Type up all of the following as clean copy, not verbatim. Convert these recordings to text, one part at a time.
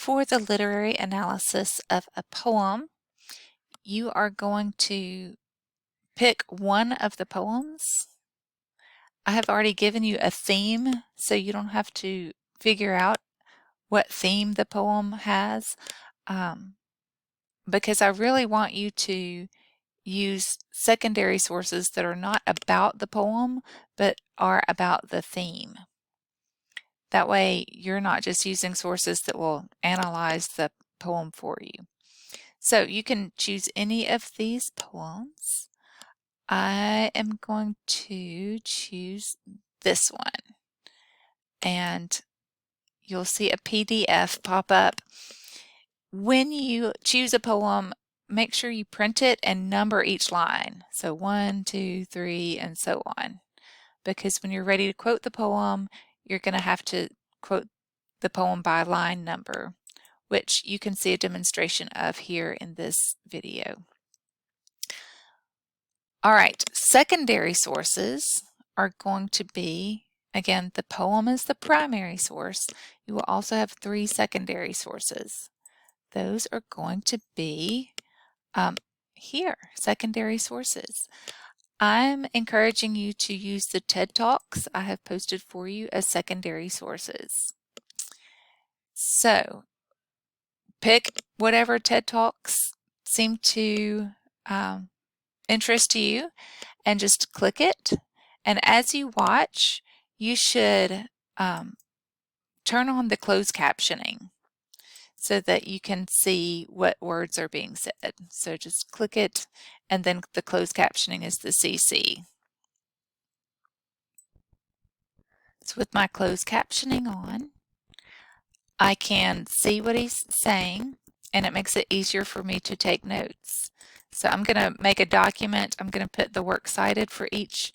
For the literary analysis of a poem, you are going to pick one of the poems. I have already given you a theme, so you don't have to figure out what theme the poem has, because I really want you to use secondary sources that are not about the poem, but are about the theme. That way, you're not just using sources that will analyze the poem for you. So you can choose any of these poems. I am going to choose this one, and you'll see a PDF pop up. When you choose a poem, make sure you print it and number each line. So 1, 2, 3, and so on. Because when you're ready to quote the poem, you're going to have to quote the poem by line number, which you can see a demonstration of here in this video. All right, secondary sources are going to be, again, the poem is the primary source. You will also have 3 secondary sources. Those are going to be here, secondary sources. I'm encouraging you to use the TED Talks I have posted for you as secondary sources. So pick whatever TED Talks seem to interest you and just click it. And as you watch, you should turn on the closed captioning so that you can see what words are being said. So just click it, and then the closed captioning is the CC. So with my closed captioning on, I can see what he's saying, and it makes it easier for me to take notes. So I'm going to make a document. I'm going to put the works cited for each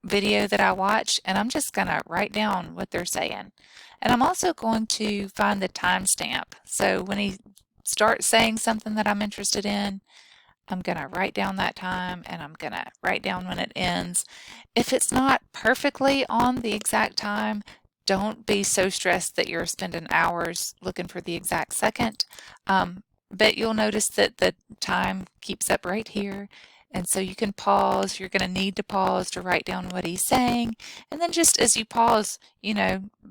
video that I watch, and I'm just going to write down what they're saying. And I'm also going to find the timestamp. So when he starts saying something that I'm interested in, I'm going to write down that time, and I'm going to write down when it ends. If it's not perfectly on the exact time, don't be so stressed that you're spending hours looking for the exact second. But you'll notice that the time keeps up right here. And so you can pause. You're going to need to pause to write down what he's saying. And then just as you pause,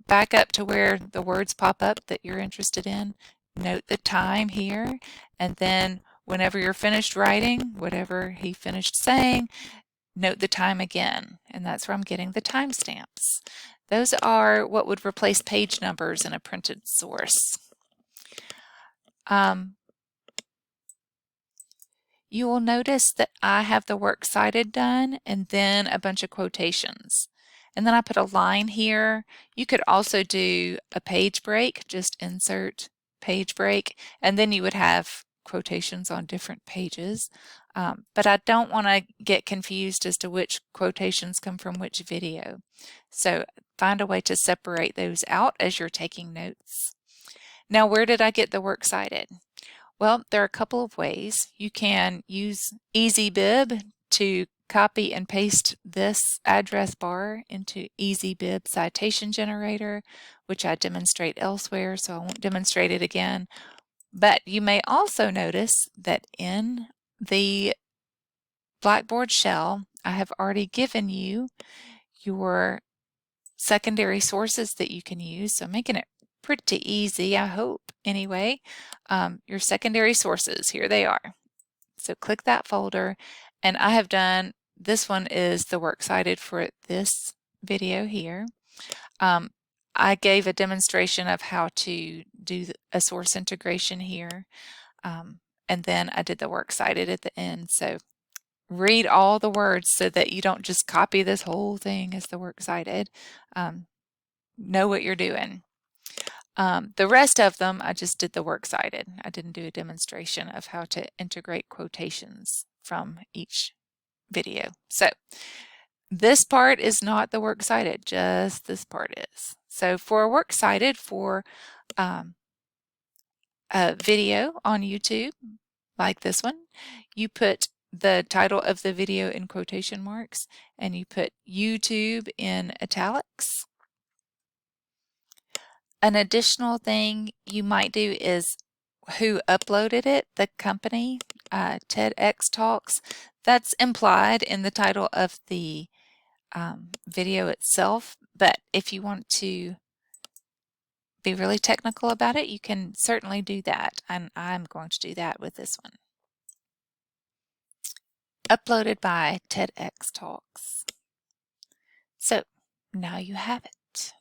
back up to where the words pop up that you're interested in. Note the time here. And then whenever you're finished writing, whatever he finished saying, note the time again. And that's where I'm getting the timestamps. Those are what would replace page numbers in a printed source. You will notice that I have the works cited done and then a bunch of quotations. And then I put a line here. You could also do a page break, just insert page break, and then you would have quotations on different pages. But I don't want to get confused as to which quotations come from which video. So find a way to separate those out as you're taking notes. Now, where did I get the works cited? Well, there are a couple of ways. You can use EasyBib to copy and paste this address bar into EasyBib citation generator, which I demonstrate elsewhere, so I won't demonstrate it again. But you may also notice that in the Blackboard shell, I have already given you your secondary sources that you can use, so I'm making it pretty easy, I hope, anyway. Your secondary sources, here they are. So click that folder, and I have done, this one is the works cited for this video here. I gave a demonstration of how to do a source integration here, and then I did the works cited at the end. So read all the words so that you don't just copy this whole thing as the works cited. Know what you're doing. The rest of them, I just did the works cited. I didn't do a demonstration of how to integrate quotations from each video. So this part is not the works cited, just this part is. So for a works cited for a video on YouTube, like this one, you put the title of the video in quotation marks, and you put YouTube in italics. An additional thing you might do is who uploaded it, the company, TEDx Talks. That's implied in the title of the video itself, but if you want to be really technical about it, you can certainly do that, and I'm going to do that with this one. Uploaded by TEDx Talks. So now you have it.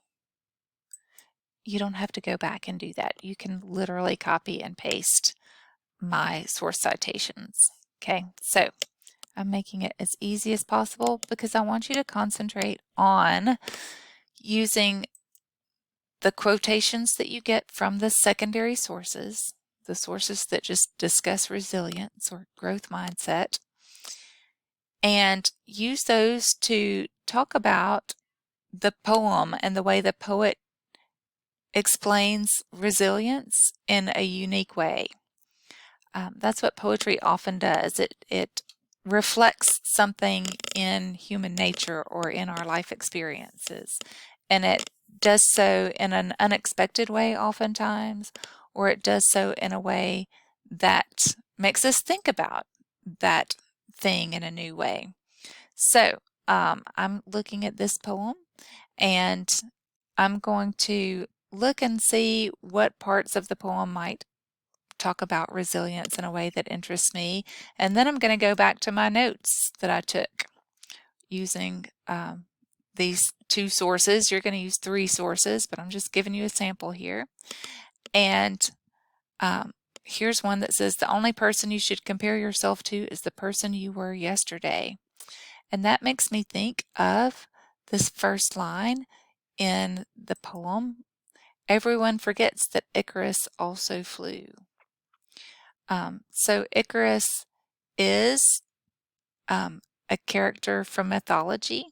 You don't have to go back and do that. You can literally copy and paste my source citations. Okay, so I'm making it as easy as possible because I want you to concentrate on using the quotations that you get from the secondary sources, the sources that just discuss resilience or growth mindset, and use those to talk about the poem and the way the poet explains resilience in a unique way. That's what poetry often does. It reflects something in human nature or in our life experiences, and it does so in an unexpected way oftentimes, or it does so in a way that makes us think about that thing in a new way. So I'm looking at this poem, and I'm going to look and see what parts of the poem might talk about resilience in a way that interests me. And then I'm going to go back to my notes that I took using these two sources. You're going to use 3 sources, but I'm just giving you a sample here. And here's one that says, the only person you should compare yourself to is the person you were yesterday. And that makes me think of this first line in the poem. Everyone forgets that Icarus also flew. So Icarus is a character from mythology,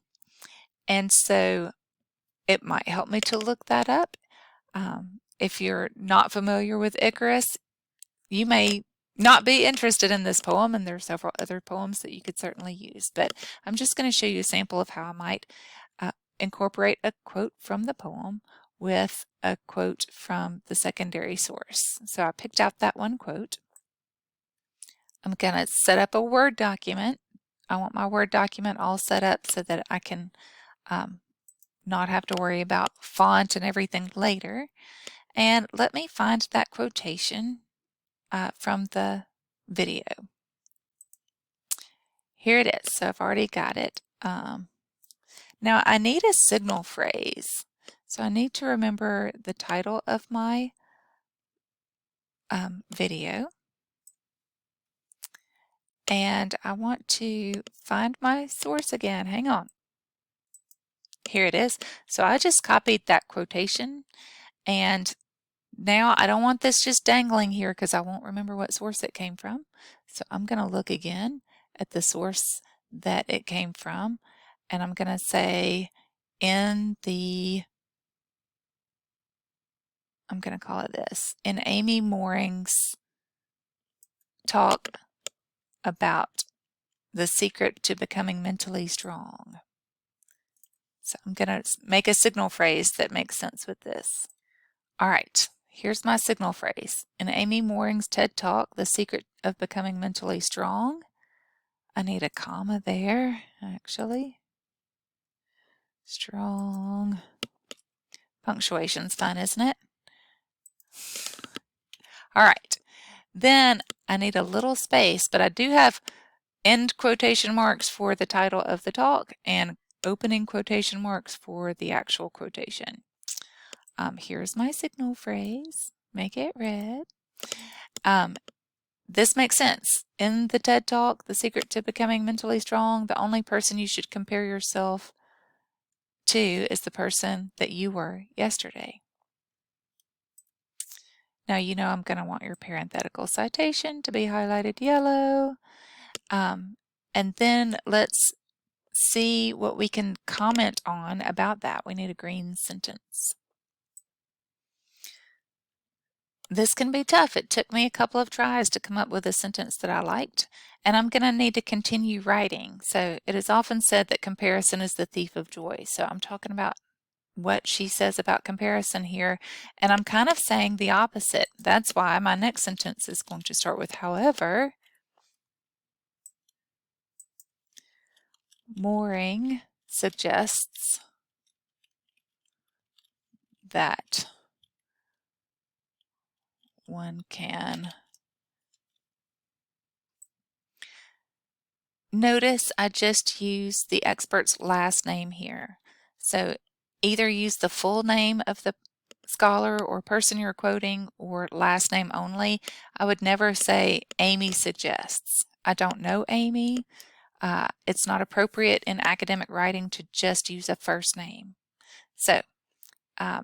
and so it might help me to look that up. If you're not familiar with Icarus, you may not be interested in this poem, and there are several other poems that you could certainly use, but I'm just going to show you a sample of how I might incorporate a quote from the poem with a quote from the secondary source. So I picked out that one quote. I'm going to set up a Word document. I want my Word document all set up so that I can not have to worry about font and everything later. And let me find that quotation from the video. Here it is. So I've already got it. Now I need a signal phrase. So I need to remember the title of my video. And I want to find my source again. Hang on. Here it is. So I just copied that quotation, and now I don't want this just dangling here because I won't remember what source it came from. So I'm going to look again at the source that it came from, and I'm going to say I'm going to call it this, in Amy Mooring's talk about the secret to becoming mentally strong. So I'm going to make a signal phrase that makes sense with this. All right, here's my signal phrase. In Amy Mooring's TED Talk, The Secret of Becoming Mentally Strong. I need a comma there, actually. Strong. Punctuation's fun, isn't it? All right, then I need a little space, but I do have end quotation marks for the title of the talk and opening quotation marks for the actual quotation. Here's my signal phrase. Make it red. This makes sense. In the TED Talk, The Secret to Becoming Mentally Strong, the only person you should compare yourself to is the person that you were yesterday. Now you know I'm going to want your parenthetical citation to be highlighted yellow. And then let's see what we can comment on about that. We need a green sentence. This can be tough. It took me a couple of tries to come up with a sentence that I liked, and I'm going to need to continue writing. So it is often said that comparison is the thief of joy. So I'm talking about what she says about comparison here, and I'm kind of saying the opposite. That's why my next sentence is going to start with however. Mooring suggests that one can. Notice I just used the expert's last name here. So either use the full name of the scholar or person you're quoting or last name only. I would never say Amy suggests. I don't know Amy. It's not appropriate in academic writing to just use a first name. So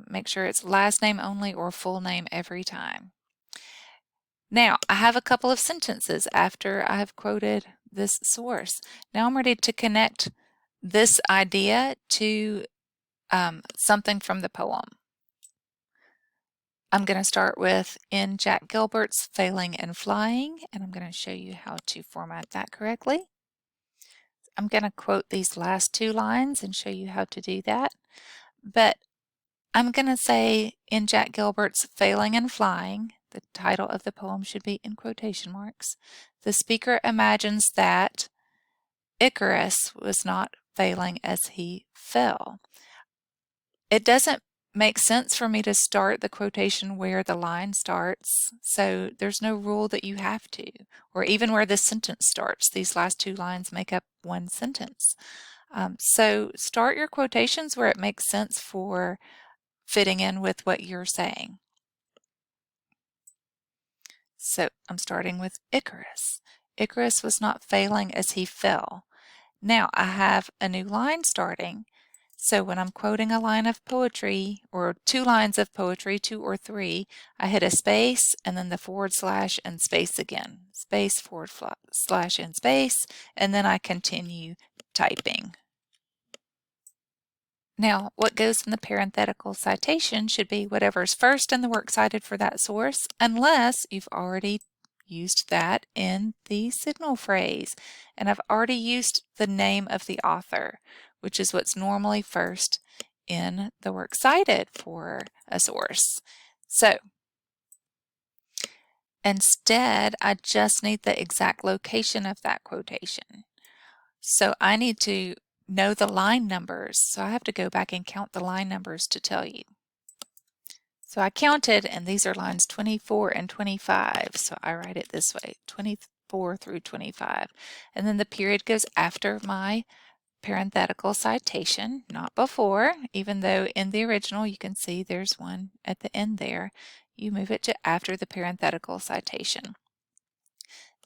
make sure it's last name only or full name every time. Now, I have a couple of sentences after I have quoted this source. Now I'm ready to connect this idea to something from the poem. I'm going to start with in Jack Gilbert's Failing and Flying, and I'm going to show you how to format that correctly. I'm going to quote these last two lines and show you how to do that. But I'm going to say in Jack Gilbert's Failing and Flying, the title of the poem should be in quotation marks. The speaker imagines that Icarus was not failing as he fell. It doesn't make sense for me to start the quotation where the line starts, so there's no rule that you have to, or even where the sentence starts. These last two lines make up one sentence. So start your quotations where it makes sense for fitting in with what you're saying. So I'm starting with Icarus. Icarus was not failing as he fell. Now I have a new line starting. So when I'm quoting a line of poetry or two lines of poetry, two or three, I hit a space and then the forward slash and space again. Space, forward slash and space, and then I continue typing. Now, what goes in the parenthetical citation should be whatever's first in the works cited for that source, unless you've already used that in the signal phrase. And I've already used the name of the author, which is what's normally first in the works cited for a source. So, instead, I just need the exact location of that quotation. So I need to know the line numbers. So I have to go back and count the line numbers to tell you. So I counted, and these are lines 24 and 25. So I write it this way, 24 through 25. And then the period goes after my parenthetical citation, not before, even though in the original you can see there's one at the end there. You move it to after the parenthetical citation.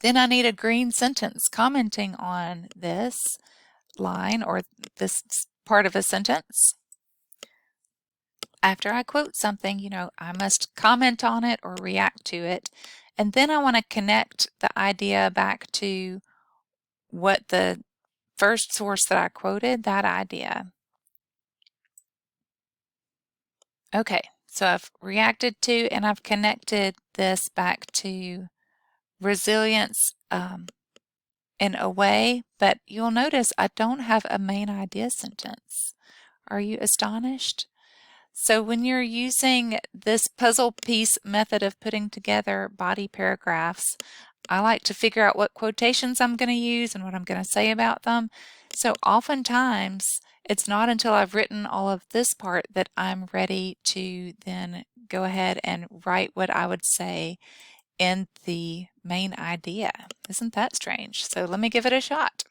Then I need a green sentence commenting on this line or this part of a sentence. After I quote something, I must comment on it or react to it. And then I want to connect the idea back to what the first source that I quoted, that idea. Okay, so I've reacted to and I've connected this back to resilience in a way, but you'll notice I don't have a main idea sentence. Are you astonished? So when you're using this puzzle piece method of putting together body paragraphs, I like to figure out what quotations I'm going to use and what I'm going to say about them. So oftentimes, it's not until I've written all of this part that I'm ready to then go ahead and write what I would say in the main idea. Isn't that strange? So let me give it a shot.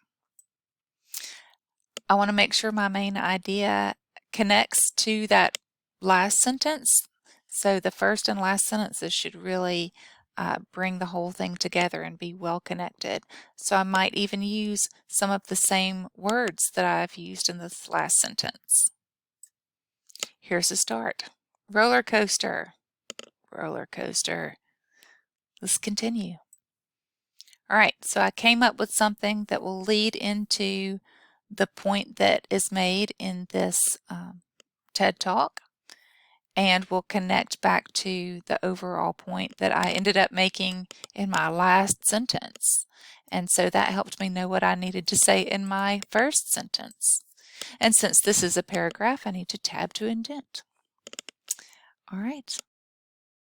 I want to make sure my main idea connects to that last sentence. So the first and last sentences should really bring the whole thing together and be well connected. So I might even use some of the same words that I've used in this last sentence. Here's a start. Roller coaster, roller coaster. Let's continue. All right, so I came up with something that will lead into the point that is made in this TED Talk, and will connect back to the overall point that I ended up making in my last sentence. And so that helped me know what I needed to say in my first sentence. And since this is a paragraph, I need to tab to indent. All right.